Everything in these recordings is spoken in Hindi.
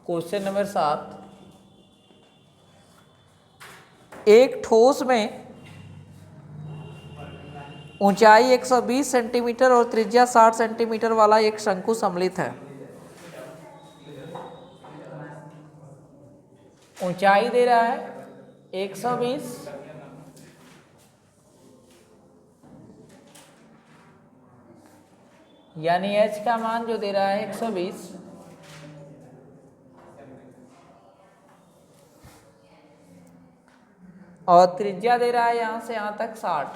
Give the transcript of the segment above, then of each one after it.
क्वेश्चन नंबर 7, एक ठोस में ऊंचाई 120 सेंटीमीटर और त्रिज्या 60 सेंटीमीटर वाला एक शंकु सम्मिलित है। ऊंचाई दे रहा है 120, यानी h का मान जो दे रहा है 120, और त्रिज्या दे रहा है यहां से यहां तक 60।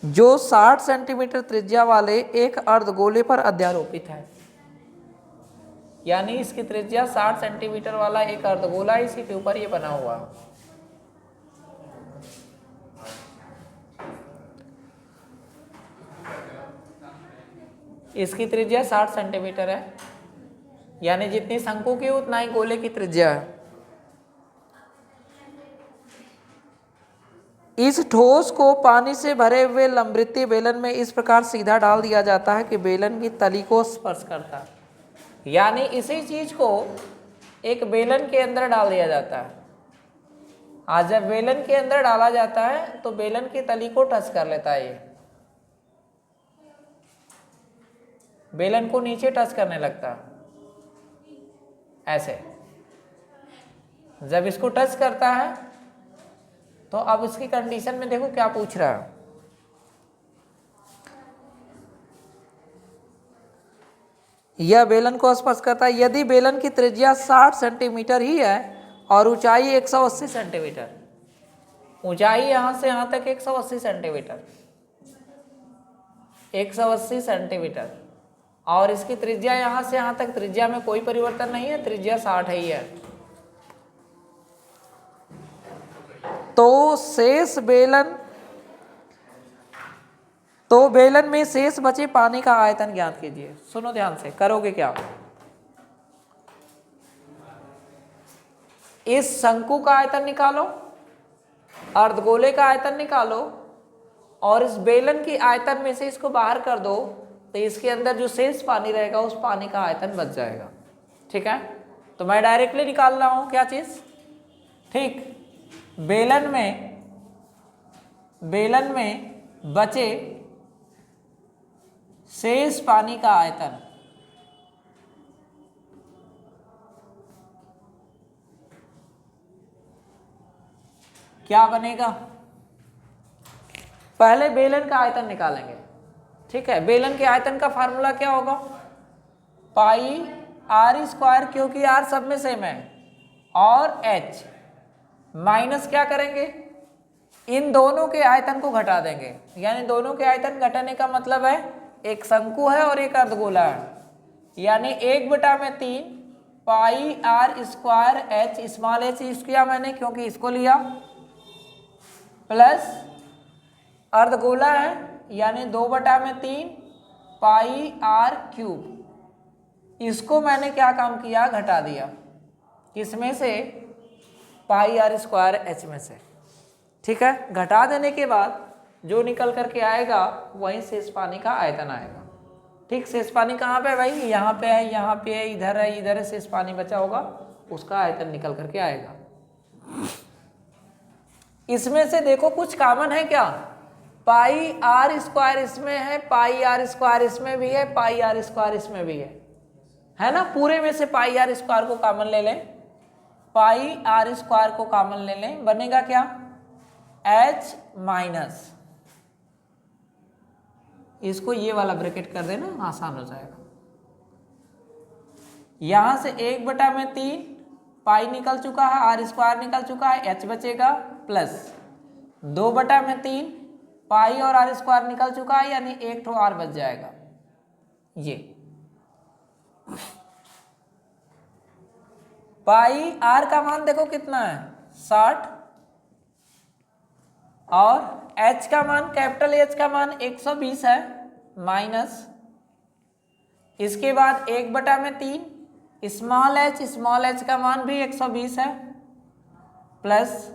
जो 60 सेंटीमीटर त्रिज्या वाले एक अर्धगोले पर अध्यारोपित है, यानी इसकी त्रिज्या 60 सेंटीमीटर वाला एक अर्धगोला है, इसी के ऊपर ये बना हुआ। इसकी त्रिज्या 60 सेंटीमीटर है, यानी जितनी शंकु की उतना ही गोले की त्रिज्या है। इस ठोस को पानी से भरे हुए लंबवृत्तीय बेलन में इस प्रकार सीधा डाल दिया जाता है कि बेलन की तली को स्पर्श करता है, यानी इसी चीज को एक बेलन के अंदर डाल दिया जाता है। आज जब बेलन के अंदर डाला जाता है तो बेलन की तली को टच कर लेता है, ये बेलन को नीचे टच करने लगता है ऐसे। जब इसको टच करता है तो अब इसकी कंडीशन में देखो क्या पूछ रहा है। यह बेलन को स्पर्श करता है यदि बेलन की त्रिज्या 60 सेंटीमीटर ही है और ऊंचाई 180 सेंटीमीटर। ऊंचाई यहां से यहां तक 180 सेंटीमीटर, 180 सेंटीमीटर, और इसकी त्रिज्या यहां से यहां तक, त्रिज्या में कोई परिवर्तन नहीं है, त्रिज्या 60 ही है। तो बेलन में शेष बचे पानी का आयतन ज्ञात कीजिए। सुनो ध्यान से, करोगे क्या? इस शंकु का आयतन निकालो, अर्धगोले का आयतन निकालो, और इस बेलन की आयतन में से इसको बाहर कर दो, तो इसके अंदर जो शेष पानी रहेगा उस पानी का आयतन बच जाएगा। ठीक है, तो मैं डायरेक्टली निकाल रहा हूं क्या चीज। ठीक, बेलन में बचे शेष पानी का आयतन क्या बनेगा? पहले बेलन का आयतन निकालेंगे। ठीक है, बेलन के आयतन का फार्मूला क्या होगा? पाई आर स्क्वायर, क्योंकि आर सब में सेम है, और एच माइनस क्या करेंगे, इन दोनों के आयतन को घटा देंगे। यानी दोनों के आयतन घटाने का मतलब है एक शंकु है और एक अर्धगोला है, यानी 1/3 pi r square h, small h use किया मैंने क्योंकि इसको लिया, प्लस अर्धगोला है यानी 2/3 पाई आर क्यूब। इसको मैंने क्या काम किया, घटा दिया, किसमें से? पाई आर स्क्वायर एच में से। ठीक है, घटा देने के बाद जो निकल करके आएगा वही शेष पानी का आयतन आएगा। ठीक, शेष पानी कहाँ पे है भाई? यहाँ पे है, यहाँ पे है, इधर है, इधर है, शेष पानी बचा होगा उसका आयतन निकल करके आएगा। इसमें से देखो कुछ कॉमन है क्या? पाई आर स्क्वायर इसमें है, पाई आर स्क्वायर इसमें भी है, पाई आर स्क्वायर इसमें भी है ना? पूरे में से पाई आर स्क्वायर को कॉमन ले लें, पाई आर स्क्वायर को कॉमन ले लें, बनेगा क्या? एच माइनस, इसको ये वाला ब्रैकेट कर देना, आसान हो जाएगा। यहां से 1/3 पाई निकल चुका है, आर स्क्वायर निकल चुका है, एच बचेगा, प्लस 2/3 पाई और आर स्क्वायर निकल चुका है, यानी एक ठो आर बच जाएगा। ये पाई आर का मान देखो कितना है, 60, और एच का मान, कैपिटल एच का मान 120 है, माइनस इसके बाद 1/3 स्मॉल एच का मान भी 120 है, प्लस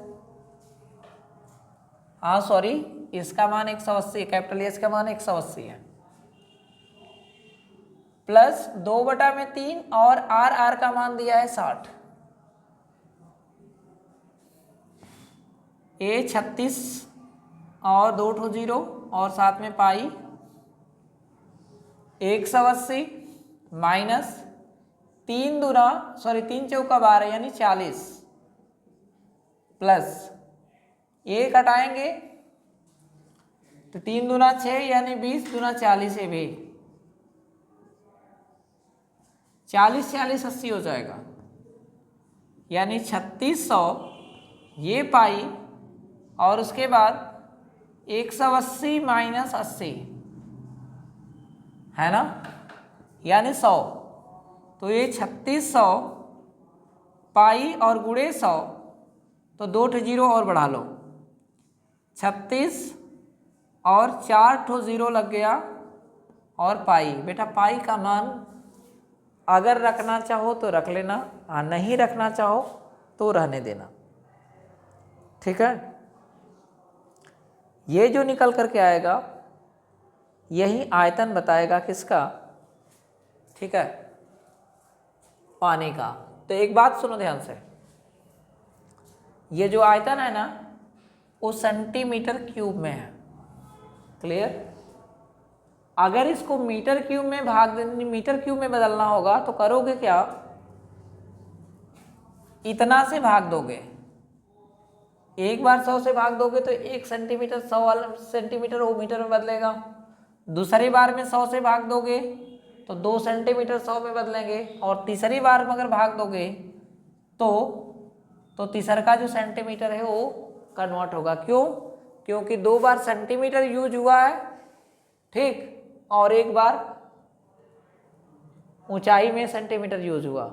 हाँ सॉरी, इसका मान 180, कैपिटल एच का मान 180 है, प्लस 2/3 और आर का मान दिया है 60। ए 36 और 2 ठो 0 और साथ में पाई 180 माइनस 3 चौका 12 यानी 40 प्लस ये कटाएंगे तो 3 दूना 6 यानी 20 दूना 40 है भाई 40 40 80 हो जाएगा यानी 3600 ये पाई और उसके बाद 180 माइनस 80 है ना यानी 100। तो ये 3600 पाई और गुणे 100 तो 2 ठो 0 और बढ़ा लो 36 और 4 ठो 0 लग गया और पाई। बेटा पाई का मान अगर रखना चाहो तो रख लेना, नहीं रखना चाहो तो रहने देना। ठीक है, ये जो निकल करके आएगा यही आयतन बताएगा किसका, ठीक है, पानी का। तो एक बात सुनो ध्यान से, ये जो आयतन है ना वो सेंटीमीटर क्यूब में है। क्लियर? अगर इसको मीटर क्यूब में मीटर क्यूब में बदलना होगा तो करोगे क्या, इतना से भाग दोगे, एक बार 100 से भाग दोगे तो 1 सेंटीमीटर 100 वाला सेंटीमीटर वो मीटर में बदलेगा। दूसरी बार में 100 से भाग दोगे तो 2 सेंटीमीटर 100 में बदलेंगे और तीसरी बार में अगर भाग दोगे तो तीसरा का जो सेंटीमीटर है वो कन्वर्ट होगा। क्यों? क्योंकि 2 बार सेंटीमीटर यूज हुआ है, ठीक, और एक बार ऊंचाई में सेंटीमीटर यूज हुआ,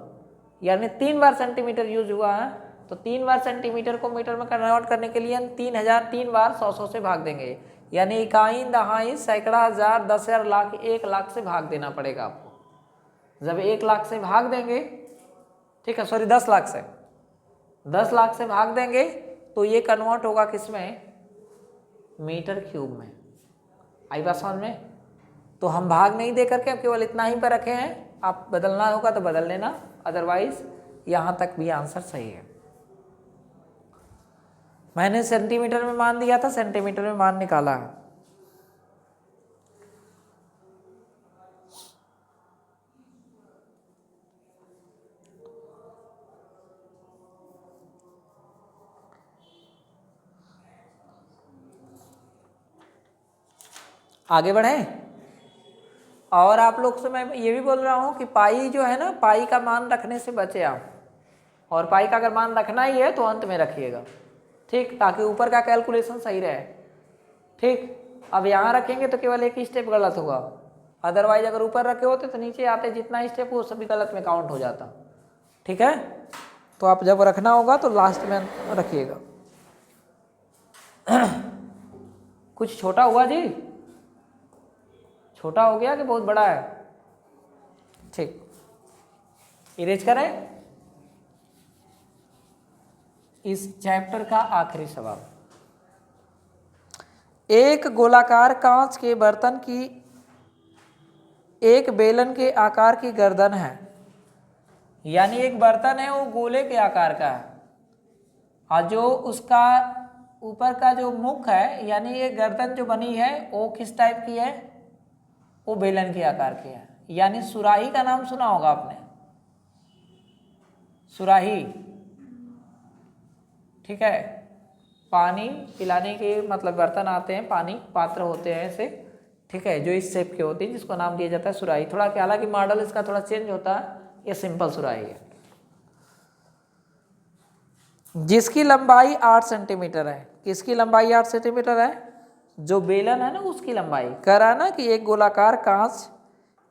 यानी 3 बार सेंटीमीटर यूज हुआ है। तो 3 बार सेंटीमीटर को मीटर में कन्वर्ट करने के लिए हम 3 बार 100 से भाग देंगे, यानी इकाई, दहाई, सैकड़ा, हजार, 10,000, लाख, 1 लाख से भाग देना पड़ेगा आपको। जब 1 लाख से भाग देंगे, ठीक है, सॉरी 10 लाख से 10 लाख से भाग देंगे तो ये कन्वर्ट होगा किसमें, मीटर क्यूब में। आई बात समझ में? तो हम भाग नहीं दे करके अब केवल इतना ही पर रखे हैं, आप बदलना होगा तो बदल लेना, अदरवाइज यहाँ तक भी आंसर सही है। मैंने सेंटीमीटर में मान दिया था, सेंटीमीटर में मान निकाला है। आगे बढ़े, और आप लोग से मैं ये भी बोल रहा हूँ कि पाई जो है ना, पाई का मान रखने से बचे आप, और पाई का अगर मान रखना ही है तो अंत में रखिएगा, ठीक, ताकि ऊपर का कैलकुलेशन सही रहे। ठीक, अब यहाँ रखेंगे तो केवल एक ही स्टेप गलत होगा, अदरवाइज अगर ऊपर रखे होते तो नीचे आते जितना स्टेप वो सभी गलत में काउंट हो जाता। ठीक है, तो आप जब रखना होगा तो लास्ट में रखिएगा। कुछ छोटा हुआ जी, छोटा हो गया कि बहुत बड़ा है? ठीक, इरेज करें। इस चैप्टर का आखिरी सवाल, एक गोलाकार कांच के बर्तन की एक बेलन के आकार की गर्दन है, यानी एक बर्तन है वो गोले के आकार का है, और जो उसका ऊपर का जो मुख है, यानी ये गर्दन जो बनी है वो किस टाइप की है, वो बेलन के आकार की है। यानी सुराही का नाम सुना होगा आपने, सुराही, ठीक है, पानी पिलाने के मतलब बर्तन आते हैं, पानी पात्र होते हैं ऐसे, ठीक है, जो इस शेप के होते हैं, जिसको नाम दिया जाता है सुराही। थोड़ा क्या, हालांकि मॉडल इसका थोड़ा चेंज होता है, ये सिंपल सुराही है, जिसकी लंबाई 8 सेंटीमीटर है। किसकी लंबाई 8 सेंटीमीटर है? जो बेलन है ना उसकी लंबाई। कह रहा है ना कि एक गोलाकार कांच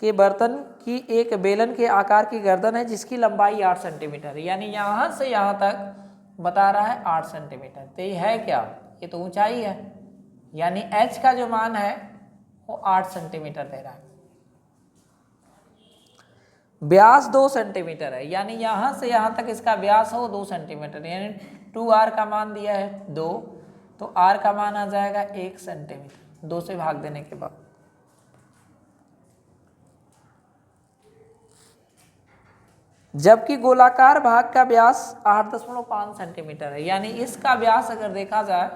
के बर्तन की एक बेलन के आकार की गर्दन है जिसकी लंबाई 8 सेंटीमीटर, यानी यहाँ से यहाँ तक बता रहा है 8 सेंटीमीटर। तो ये है क्या, ये तो ऊंचाई है, यानी h का जो मान है वो 8 सेंटीमीटर दे रहा है। व्यास 2 सेंटीमीटर है, यानी यहाँ से यहाँ तक इसका व्यास हो 2 सेंटीमीटर, यानी 2r का मान दिया है 2, तो r का मान आ जाएगा 1 सेंटीमीटर, 2 से भाग देने के बाद। जबकि गोलाकार भाग का व्यास 8.5 सेंटीमीटर है, यानी इसका व्यास अगर देखा जाए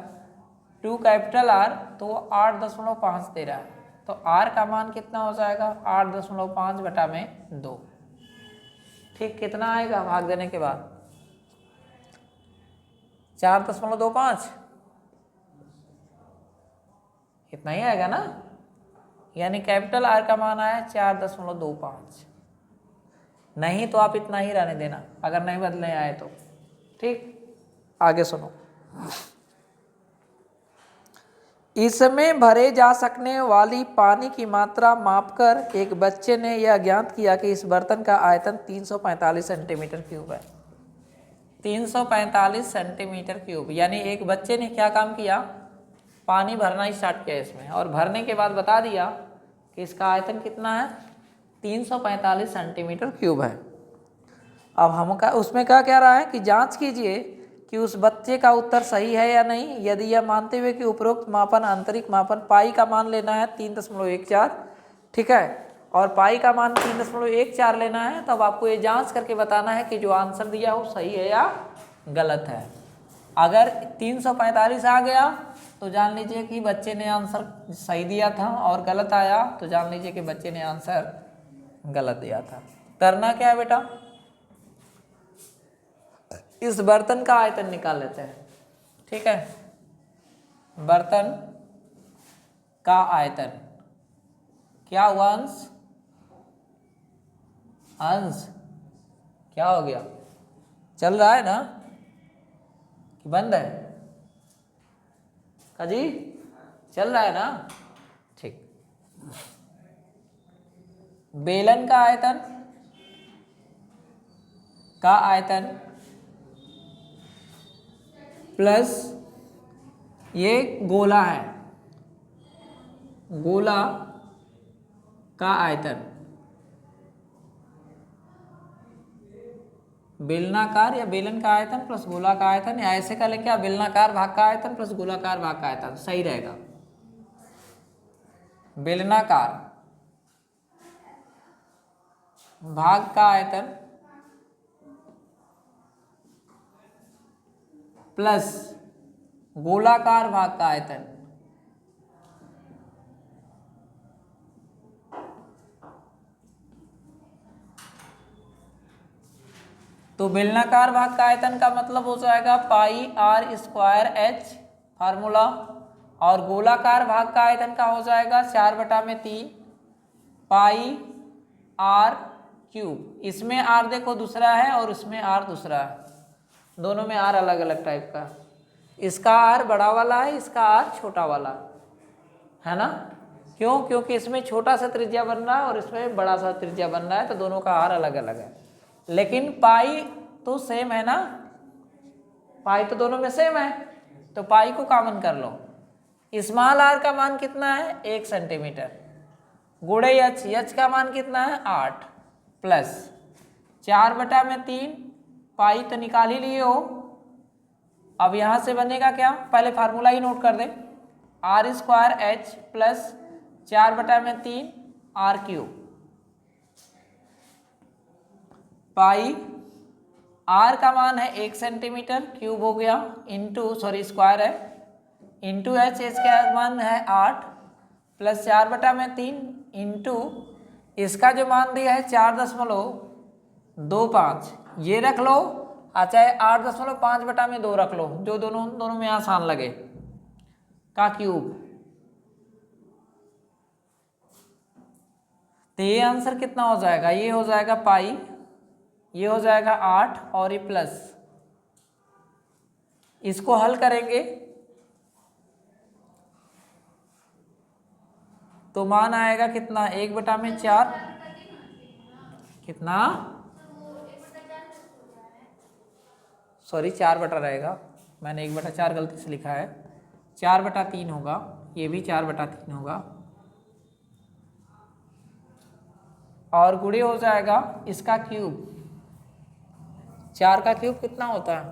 2 कैपिटल आर तो 8.5 दे रहा है, तो आर का मान कितना हो जाएगा 8.5 बटा में 2। ठीक, कितना आएगा भाग देने के बाद 4.25, इतना ही आएगा ना, यानी कैपिटल आर का मान आया 4.25। नहीं तो आप इतना ही रहने देना अगर नहीं बदले आए तो। ठीक, आगे सुनो। इसमें भरे जा सकने वाली पानी की मात्रा मापकर एक बच्चे ने यह ज्ञात किया कि इस बर्तन का आयतन 345 सेंटीमीटर क्यूब है। 345 सेंटीमीटर क्यूब, यानी एक बच्चे ने क्या काम किया, पानी भरना स्टार्ट किया इसमें, और भरने के बाद बता दिया कि इसका आयतन कितना है 345 सेंटीमीटर क्यूब है। अब हम उसमें क्या कह रहा है कि जांच कीजिए कि उस बच्चे का उत्तर सही है या नहीं। यदि यह मानते हुए कि उपरोक्त मापन आंतरिक मापन पाई का मान लेना है 3.14, ठीक है, और पाई का मान 3.14 लेना है, तब आपको ये जांच करके बताना है कि जो आंसर दिया वो सही है या गलत है। अगर 345 आ गया तो जान लीजिए कि बच्चे ने आंसर सही दिया था, और गलत आया तो जान लीजिए कि बच्चे ने आंसर गलत दिया था। करना क्या है बेटा, इस बर्तन का आयतन निकाल लेते हैं। ठीक है, बर्तन का आयतन क्या हुआ, अंश, अंश क्या हो गया, चल रहा है ना कि बंद है, काजी चल रहा है ना। ठीक, बेलन का आयतन प्लस ये गोला है, गोला का आयतन, बेलनाकार या बेलन का आयतन प्लस गोला का आयतन, या ऐसे का लेके बेलनाकार भाग का आयतन प्लस गोलाकार भाग का आयतन, सही रहेगा। बेलनाकार भाग का आयतन प्लस गोलाकार भाग का आयतन, तो बेलनाकार भाग का आयतन का मतलब हो जाएगा पाई आर स्क्वायर एच फार्मूला, और गोलाकार भाग का आयतन का हो जाएगा 4/3 पाई आर क्यूब। इसमें आर देखो दूसरा है और इसमें आर दूसरा है, दोनों में आर अलग अलग टाइप का, इसका आर बड़ा वाला है, इसका आर छोटा वाला है ना। क्यों, क्योंकि इसमें छोटा सा त्रिज्या बन रहा है और इसमें बड़ा सा त्रिज्या बन रहा है, तो दोनों का आर अलग अलग है, लेकिन पाई तो सेम है ना, पाई तो दोनों में सेम है, तो पाई को कॉमन कर लो। स्मॉल आर का मान कितना है 1 सेंटीमीटर, गुणे एच, एच का मान कितना है 8, प्लस 4/3 पाई तो निकाल ही लिए हो। अब यहां से बनेगा क्या, पहले फार्मूला ही नोट कर दे, r square h plus 4/3 r cube, pi r का मान है 1 सेंटीमीटर क्यूब हो गया, इंटू सॉरी स्क्वायर है, इंटू एच, एच का मान है 8 प्लस 4/3 इंटू इसका जो मान दिया है 4.25, ये रख लो, अच्छा 8.5/2 रख लो, जो दोनों में आसान लगे, का क्यूब। तो ये आंसर कितना हो जाएगा, ये हो जाएगा पाई, ये हो जाएगा 8 और ये प्लस, इसको हल करेंगे तो मान आएगा कितना 1/4, कितना सॉरी 4 बटा रहेगा, मैंने 1/4 गलती से लिखा है, 4/3 होगा, ये भी 4/3 होगा, और गुणे हो जाएगा इसका क्यूब, 4 का क्यूब कितना होता है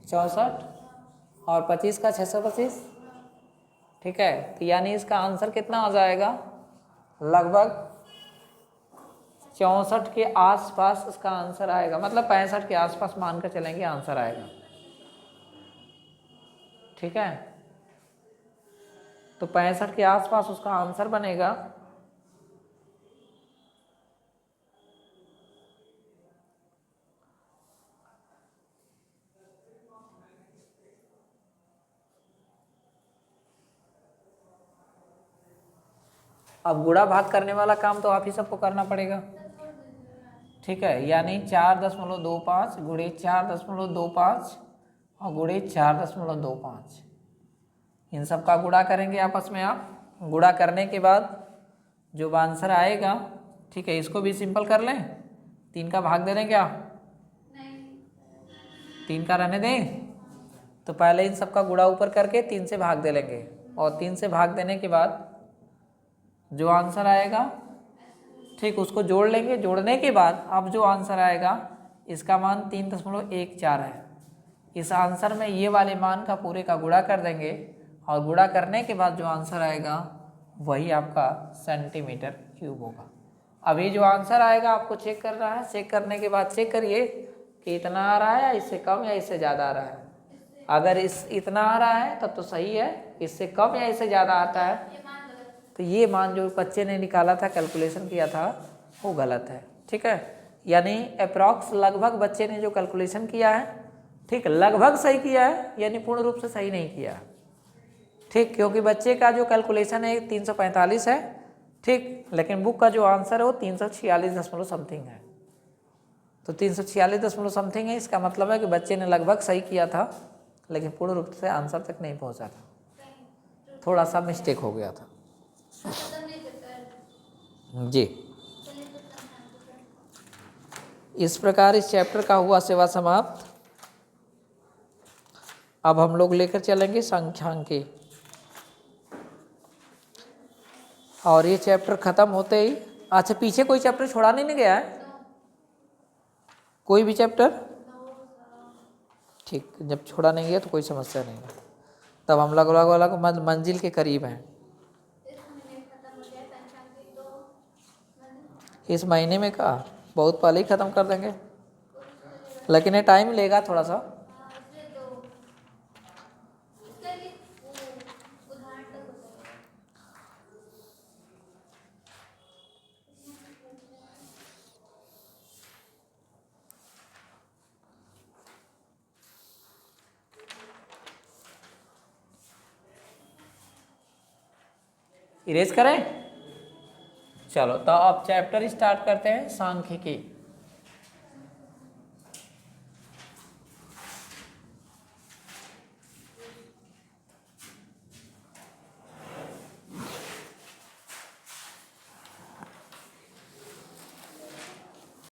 64, और 25 का 625, ठीक है, तो यानी इसका आंसर कितना हो जाएगा लगभग 64 के आसपास इसका आंसर आएगा, मतलब 65 के आसपास मानकर चलेंगे आंसर आएगा। ठीक है, तो 65 के आसपास उसका आंसर बनेगा। अब गुणा भाग करने वाला काम तो आप ही सबको करना पड़ेगा। ठीक है, यानी 4.25 गुणे 4.25 और गुणे 4.25, इन सब का गुणा करेंगे आपस में आप। गुणा करने के बाद जो आंसर आएगा, ठीक है, इसको भी सिंपल कर लें, 3 का भाग दे दें क्या? 3 का रहने दें। तो पहले इन सब का गुणा ऊपर करके 3 से भाग दे लेंगे, और 3 से भाग देने के बाद जो आंसर आएगा, ठीक, उसको जोड़ लेंगे। जोड़ने के बाद अब जो आंसर आएगा इसका मान 3.14 है। इस आंसर में ये वाले मान का पूरे का गुणा कर देंगे, और गुणा करने के बाद जो आंसर आएगा वही आपका सेंटीमीटर क्यूब होगा। अब ये जो आंसर आएगा आपको चेक करना है। चेक करने के बाद चेक करिए कि इतना आ रहा है या इससे कम या इससे ज़्यादा आ रहा है। अगर इतना आ रहा है तब तो सही है, इससे कम या इससे ज़्यादा आता है तो ये मान जो बच्चे ने निकाला था, कैलकुलेशन किया था, वो गलत है। ठीक है, यानी अप्रॉक्स लगभग बच्चे ने जो कैलकुलेशन किया है, ठीक, लगभग सही किया है, यानी पूर्ण रूप से सही नहीं किया। ठीक, क्योंकि बच्चे का जो कैलकुलेशन है 345 है, ठीक, लेकिन बुक का जो आंसर है वो 346 दशमलव समथिंग है। तो 346 दशमलव समथिंग है, इसका मतलब है कि बच्चे ने लगभग सही किया था, लेकिन पूर्ण रूप से आंसर तक नहीं पहुंचा था, थोड़ा सा मिस्टेक हो गया था। जी, इस प्रकार इस चैप्टर का हुआ सेवा समाप्त। अब हम लोग लेकर चलेंगे सांख्यिकी, और ये चैप्टर खत्म होते ही, अच्छा पीछे कोई चैप्टर छोड़ा नहीं गया है, कोई भी चैप्टर? ठीक, जब छोड़ा नहीं गया तो कोई समस्या नहीं है, तब हम लोग अलग मंजिल के करीब हैं। इस महीने में का बहुत पहले ही ख़त्म कर देंगे, लेकिन ये टाइम लेगा थोड़ा सा। इरेज करें, चलो तो अब चैप्टर स्टार्ट करते हैं सांख्यिकी।